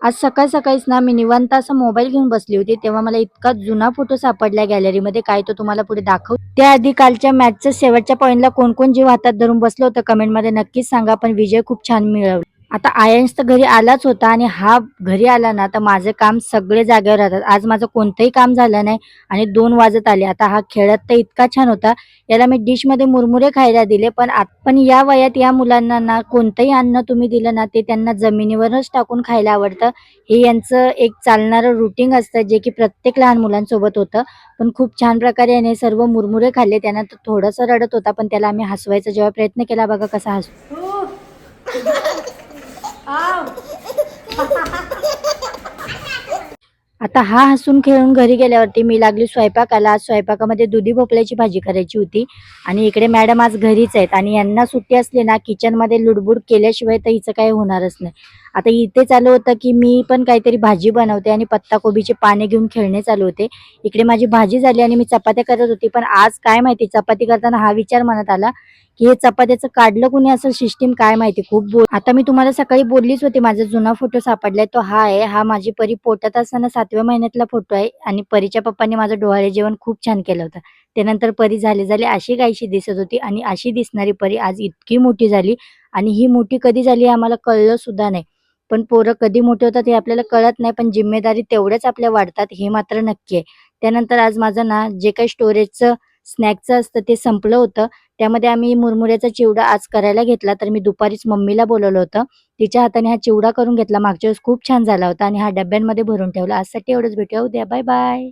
आज सकाळ-सकाळीच ना मी निवांत असा मोबाईल घेऊन बसली होती, तेव्हा मला इतका जुना फोटो सापडला गॅलरीमध्ये, काय तो तुम्हाला पुढे दाखवते. त्याआधी कालच्या मॅचच्या शेवटच्या पॉइंटला कोण-कोण जीव हातात धरून बसलं होतं कमेंटमध्ये नक्कीच सांगा. पण विजय खूप छान मिळवला. आता आयन्स तर घरी आलाच होता आणि हा घरी आला ना, तर माझं काम सगळे जागेवर राहतात. आज माझं कोणतंही काम झालं नाही आणि 2 वाजत आले. आता हा खेळत तर इतका छान होता, याला मी डिशमध्ये मुरमुरे खायला दिले. पण या वयात या मुलांना ना कोणतंही अन्न तुम्ही दिलं ना, ते त्यांना जमिनीवरच टाकून खायला आवडतं. हे यांचं एक चालणारं रुटीन असतं, जे की प्रत्येक लहान मुलांसोबत होतं. पण खूप छान प्रकारे याने सर्व मुरमुरे खाल्ले. त्यानंतर थोडासा रडत होता, पण त्याला आम्ही हसवायचा जेव्हा प्रयत्न केला बघा कसा आता हा हसून खेळून घरी गेल्यावरती मी लागली स्वयंपाकाला. आज स्वयंपाकामध्ये दुधी भोपळ्याची भाजी करायची होती आणि इकडे मॅडम आज घरीच आहेत आणि यांना सुट्टी असली ना किचनमध्ये लुडबुड केल्याशिवाय तर हिचं काही होणारच नाही. आता इथे चालू होतं की मी पण काहीतरी भाजी बनवते आणि पत्ताकोबीचे पाने घेऊन खेळणे चालू होते. इकडे माझी भाजी झाली आणि मी चपात्या करत होती. पण आज काय माहिती चपाती करताना हा विचार मनात आला की हे चपात्याचं काढलं कुणी असं सिस्टीम काय माहिती आता मी तुम्हाला सकाळी बोललीच होती माझा जुना फोटो सापडलाय तो हा आहे. हा माझी परी पोटात असताना 7व्या महिन्यातला फोटो आहे आणि परीच्या पप्पांनी माझं डोहाळे जेवण खूप छान केलं होतं. त्यानंतर परी झाली अशी काहीशी दिसत होती आणि अशी दिसणारी परी आज इतकी मोठी झाली आणि ही मोठी कधी झाली हे आम्हाला कळलं सुद्धा नाही. पण पोरं कधी मोठे होतात हे आपल्याला कळत नाही, पण जिम्मेदारी तेवढ्याच आपल्या वाढतात हे मात्र नक्की आहे. त्यानंतर आज माझं ना जे काही स्टोरेजचं स्नॅक्सचं असतं ते संपलं होतं. त्यामध्ये आम्ही मुरमुऱ्याचा चिवडा आज करायला घेतला, तर मी दुपारीच मम्मीला बोलावलं होतं. तिच्या हाताने हा चिवडा करून घेतला. मागच्या वेळेस खूप छान झाला होता आणि हा डब्यांमध्ये भरून ठेवला. आजसाठी एवढंच. भेटूया उद्या. Bye bye.